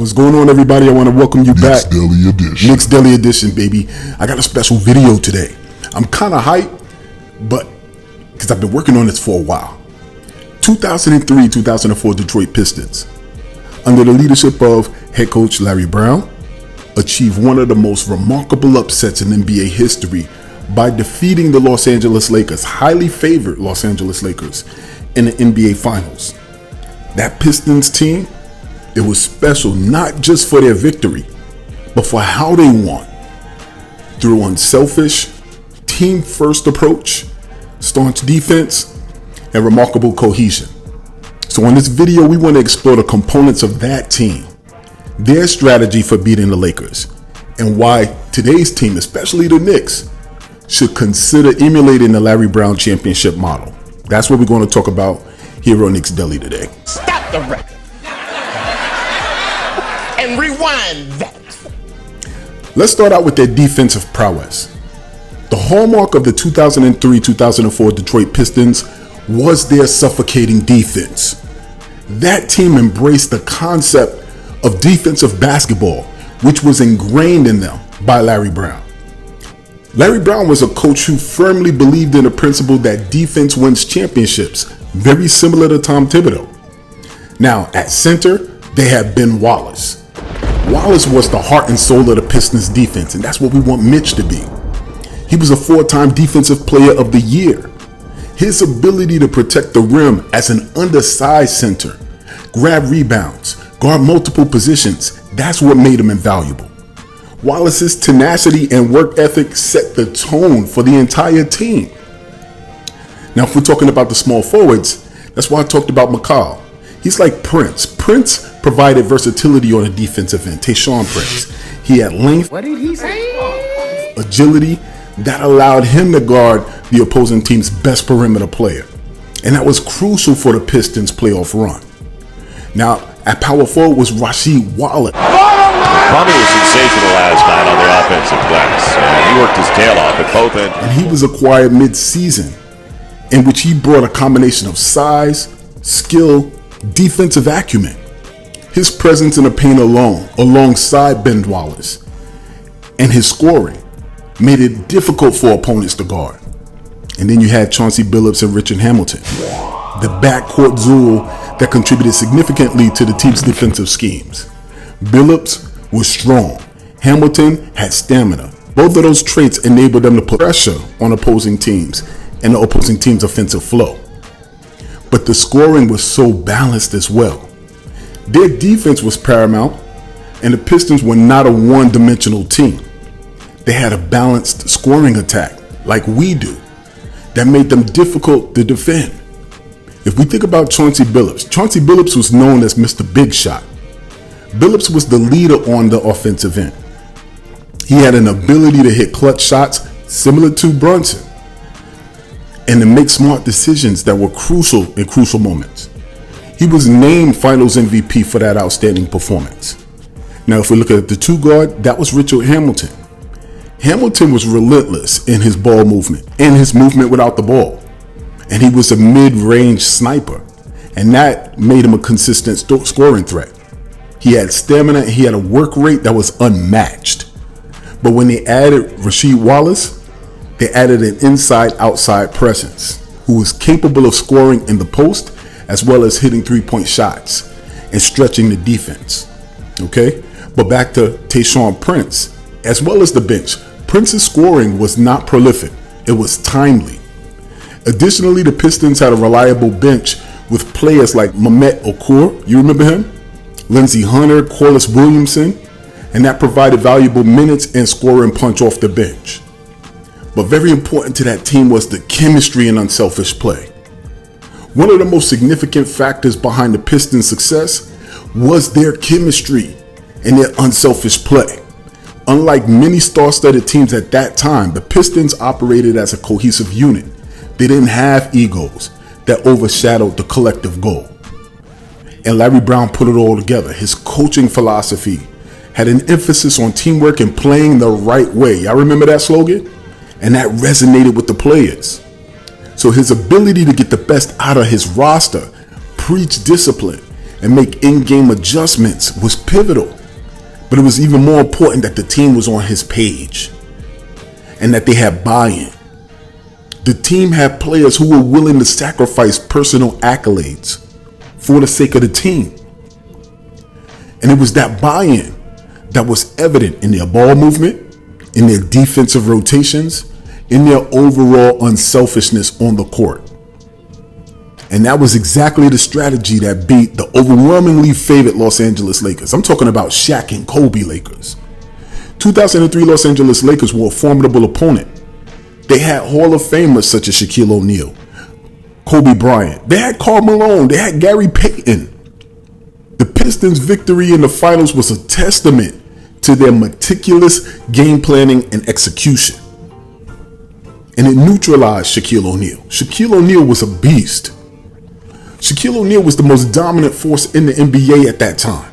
What's going on, everybody? I want to welcome you Knicks back. Daily Edition. Knicks Daily Edition, baby. I got a special video today. I'm kind of hyped, but because I've been working on this for a while. 2003-2004 Detroit Pistons, under the leadership of head coach Larry Brown, achieved one of the most remarkable upsets in NBA history by defeating the Los Angeles Lakers, highly favored Los Angeles Lakers, in the NBA Finals. That Pistons team, it was special not just for their victory, but for how they won. Through unselfish, team-first approach, staunch defense, and remarkable cohesion. So in this video, we want to explore the components of that team, their strategy for beating the Lakers, and why today's team, especially the Knicks, should consider emulating the Larry Brown championship model. That's what we're going to talk about here on Knicks Daily today. Stop the record and rewind that. Let's start out with their defensive prowess. The hallmark of the 2003-2004 Detroit Pistons was their suffocating defense. That team embraced the concept of defensive basketball, which was ingrained in them by Larry Brown. Larry Brown was a coach who firmly believed in the principle that defense wins championships, very similar to Tom Thibodeau. Now, at center, they had Ben Wallace. Wallace was the heart and soul of the Pistons defense, and that's what we want Mitch to be. He was a four-time Defensive Player of the Year. His ability to protect the rim as an undersized center, grab rebounds, guard multiple positions, that's what made him invaluable. Wallace's tenacity and work ethic set the tone for the entire team. Now, if we're talking about the small forwards, that's why I talked about McCall. He's like Prince. Prince provided versatility on the defensive end. Tayshaun Prince. He had length, What did he say? agility that allowed him to guard the opposing team's best perimeter player. And that was crucial for the Pistons' playoff run. Now, at power forward was Rasheed Wallace. Kwame was sensational last night on the offensive glass. He worked his tail off at both ends. And he was acquired mid-season, in which he brought a combination of size, skill, defensive acumen. His presence in the paint alone, alongside Ben Wallace, and his scoring, made it difficult for opponents to guard. And then you had Chauncey Billups and Richard Hamilton, the backcourt duel that contributed significantly to the team's defensive schemes. Billups was strong. Hamilton had stamina. Both of those traits enabled them to put pressure on opposing teams and the opposing team's offensive flow. But the scoring was so balanced as well. Their defense was paramount, and the Pistons were not a one-dimensional team. They had a balanced scoring attack, like we do, that made them difficult to defend. If we think about Chauncey Billups was known as Mr. Big Shot. Billups was the leader on the offensive end. He had an ability to hit clutch shots similar to Brunson and to make smart decisions that were crucial in crucial moments. He was named Finals MVP for that outstanding performance. Now, if we look at the two guard, that was Richard Hamilton. Hamilton was relentless in his ball movement and his movement without the ball. And he was a mid-range sniper, and that made him a consistent scoring threat. He had stamina and he had a work rate that was unmatched. But when they added Rasheed Wallace, they added an inside-outside presence who was capable of scoring in the post as well as hitting three-point shots and stretching the defense. Okay? But back to Tayshaun Prince, as well as the bench. Prince's scoring was not prolific. It was timely. Additionally, the Pistons had a reliable bench with players like Mehmet Okur, you remember him? Lindsey Hunter, Corliss Williamson, and that provided valuable minutes and scoring punch off the bench. But very important to that team was the chemistry and unselfish play. One of the most significant factors behind the Pistons' success was their chemistry and their unselfish play. Unlike many star-studded teams at that time, the Pistons operated as a cohesive unit. They didn't have egos that overshadowed the collective goal. And Larry Brown put it all together. His coaching philosophy had an emphasis on teamwork and playing the right way. Y'all remember that slogan? And that resonated with the players. So his ability to get the best out of his roster, preach discipline, and make in-game adjustments was pivotal. But it was even more important that the team was on his page and that they had buy-in. The team had players who were willing to sacrifice personal accolades for the sake of the team. And it was that buy-in that was evident in their ball movement, in their defensive rotations, in their overall unselfishness on the court. And that was exactly the strategy that beat the overwhelmingly favored Los Angeles Lakers. I'm talking about Shaq and Kobe Lakers. 2003 Los Angeles Lakers were a formidable opponent. They had Hall of Famers such as Shaquille O'Neal, Kobe Bryant. They had Karl Malone. They had Gary Payton. The Pistons' victory in the finals was a testament to their meticulous game planning and execution. And it neutralized Shaquille O'Neal. Shaquille O'Neal was a beast. Shaquille O'Neal was the most dominant force in the NBA at that time.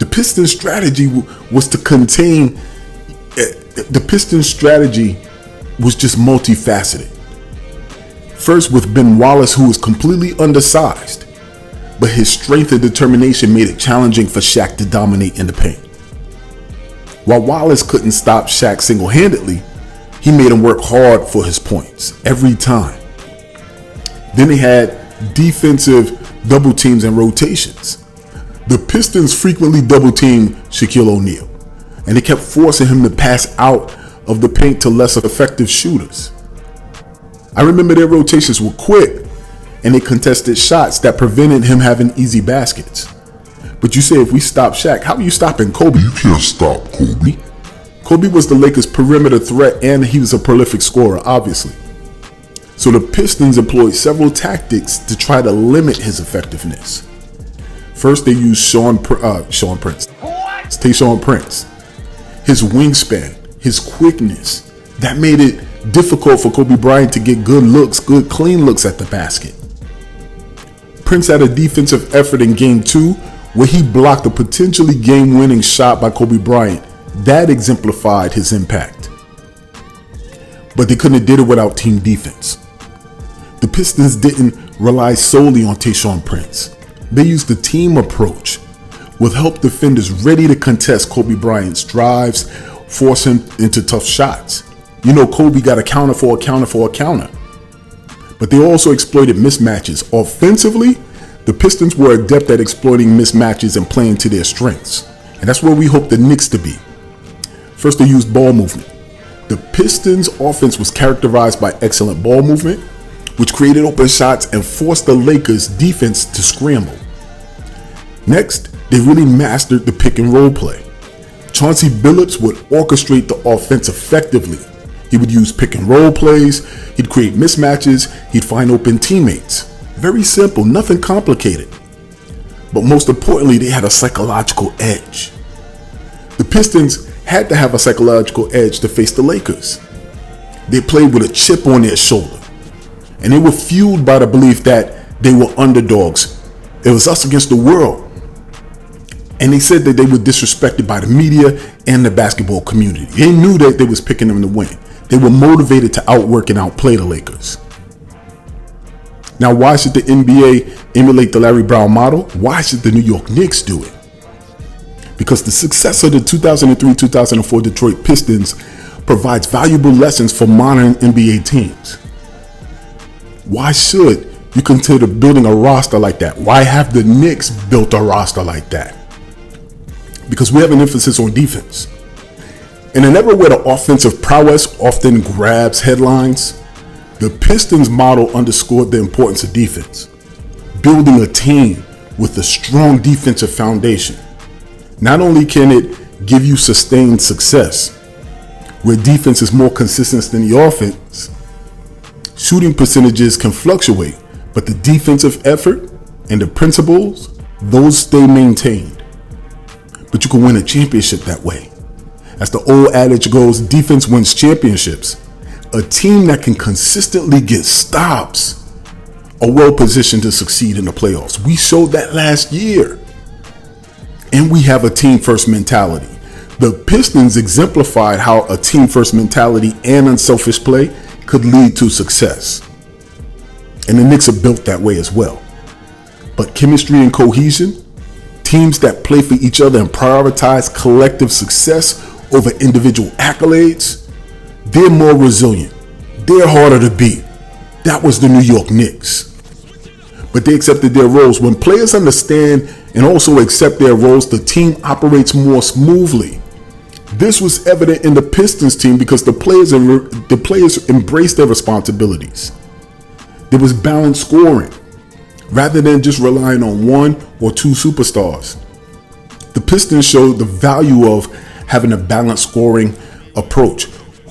The Pistons' strategy was to contain. The Pistons' strategy was just multifaceted. First with Ben Wallace, who was completely undersized, but his strength and determination made it challenging for Shaq to dominate in the paint. While Wallace couldn't stop Shaq single-handedly, he made him work hard for his points every time. Then they had defensive double teams and rotations. The Pistons frequently double teamed Shaquille O'Neal, and they kept forcing him to pass out of the paint to less effective shooters. I remember their rotations were quick, and they contested shots that prevented him having easy baskets. But you say, if we stop Shaq, how are you stopping Kobe? You can't stop Kobe. Kobe was the Lakers' perimeter threat, and he was a prolific scorer, obviously. So the Pistons employed several tactics to try to limit his effectiveness. First, they used Tayshaun Prince. His wingspan, his quickness, that made it difficult for Kobe Bryant to get good clean looks at the basket. Prince had a defensive effort in Game 2 where he blocked a potentially game-winning shot by Kobe Bryant. That exemplified his impact. But they couldn't have did it without team defense. The Pistons didn't rely solely on Tayshaun Prince. They used the team approach with help defenders ready to contest Kobe Bryant's drives, force him into tough shots. You know, Kobe got a counter for a counter for a counter. But they also exploited mismatches. Offensively, the Pistons were adept at exploiting mismatches and playing to their strengths. And that's where we hope the Knicks to be. First, they used ball movement. The Pistons' offense was characterized by excellent ball movement, which created open shots and forced the Lakers' defense to scramble. Next, they really mastered the pick and roll play. Chauncey Billups would orchestrate the offense effectively. He would use pick and roll plays, he'd create mismatches, he'd find open teammates. Very simple, nothing complicated. But most importantly, they had a psychological edge. The Pistons had to have a psychological edge to face the Lakers. They played with a chip on their shoulder, and they were fueled by the belief that they were underdogs. It was us against the world. And they said that they were disrespected by the media and the basketball community. They knew that they was picking them to win. They were motivated to outwork and outplay the Lakers. Now, why should the NBA emulate the Larry Brown model? Why should the New York Knicks do it? Because the success of the 2003-2004 Detroit Pistons provides valuable lessons for modern NBA teams. Why should you consider building a roster like that? Why have the Knicks built a roster like that? Because we have an emphasis on defense. In an era where the offensive prowess often grabs headlines, the Pistons model underscored the importance of defense. Building a team with a strong defensive foundation. Not only can it give you sustained success, where defense is more consistent than the offense, shooting percentages can fluctuate, but the defensive effort and the principles, those stay maintained. But you can win a championship that way. As the old adage goes, defense wins championships. A team that can consistently get stops are well positioned to succeed in the playoffs. We showed that last year. And we have a team first mentality. The Pistons exemplified how a team first mentality and unselfish play could lead to success. And the Knicks are built that way as well. But chemistry and cohesion, teams that play for each other and prioritize collective success over individual accolades, they're more resilient. They're harder to beat. That was the New York Knicks. But they accepted their roles. When players understand and also accept their roles, the team operates more smoothly. This was evident in the Pistons team because the players embraced their responsibilities. There was balanced scoring rather than just relying on one or two superstars. The Pistons showed the value of having a balanced scoring approach.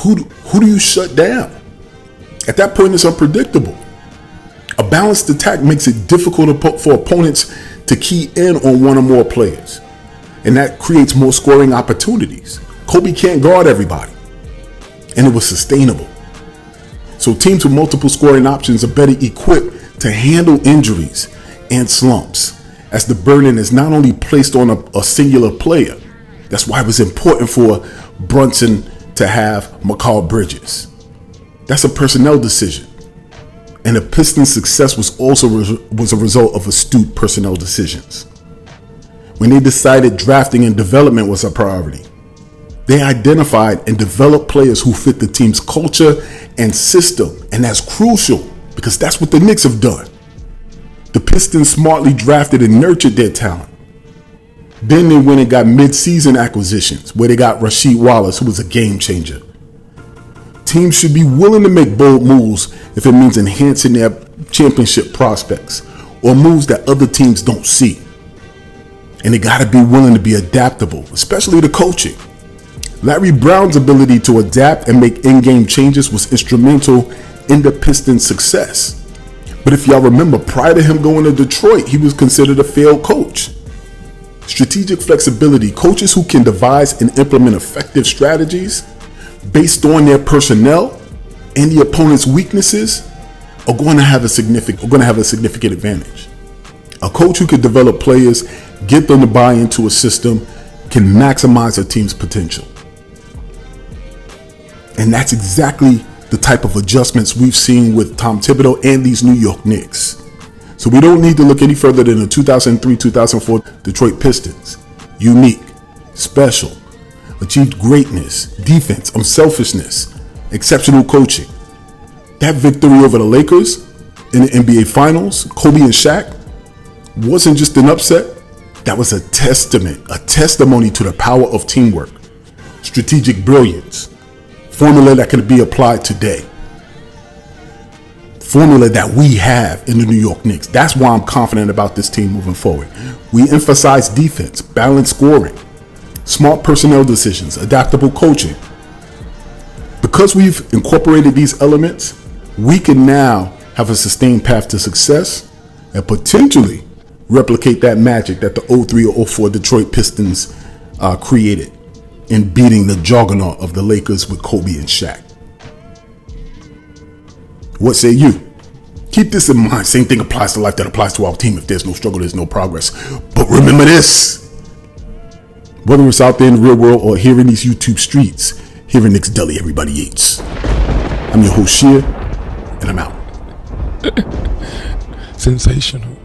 Who do you shut down? At that point, it's unpredictable. A balanced attack makes it difficult for opponents to key in on one or more players, and that creates more scoring opportunities. Kobe can't guard everybody, and it was sustainable. So teams with multiple scoring options are better equipped to handle injuries and slumps, as the burden is not only placed on a singular player. That's why it was important for Brunson to have Mikal Bridges. That's a personnel decision. And the Pistons' success was a result of astute personnel decisions. When they decided drafting and development was a priority, they identified and developed players who fit the team's culture and system. And that's crucial because that's what the Knicks have done. The Pistons smartly drafted and nurtured their talent. Then they went and got mid-season acquisitions where they got Rasheed Wallace, who was a game changer. Teams should be willing to make bold moves if it means enhancing their championship prospects or moves that other teams don't see. And they got to be willing to be adaptable, especially the coaching. Larry Brown's ability to adapt and make in-game changes was instrumental in the Pistons' success. But if y'all remember, prior to him going to Detroit, he was considered a failed coach. Strategic flexibility, coaches who can devise and implement effective strategies based on their personnel and the opponent's weaknesses are going to have a significant advantage. A coach who can develop players, get them to buy into a system, can maximize a team's potential. And that's exactly the type of adjustments we've seen with Tom Thibodeau and these New York Knicks. So we don't need to look any further than the 2003-2004 Detroit Pistons. Unique, special, achieved greatness, defense, unselfishness, exceptional coaching. That victory over the Lakers in the NBA Finals, Kobe and Shaq, wasn't just an upset. That was a testimony to the power of teamwork, strategic brilliance, formula that can be applied today. Formula that we have in the New York Knicks. That's why I'm confident about this team moving forward. We emphasize defense, balanced scoring, smart personnel decisions, adaptable coaching. Because we've incorporated these elements, we can now have a sustained path to success and potentially replicate that magic that the 03 or 04 Detroit Pistons created in beating the juggernaut of the Lakers with Kobe and Shaq. What say you? Keep this in mind. Same thing applies to life that applies to our team. If there's no struggle, there's no progress. But remember this. Whether it's out there in the real world or here in these YouTube streets, here in Knicks Deli, everybody eats. I'm your host, Sheer, and I'm out. Sensational.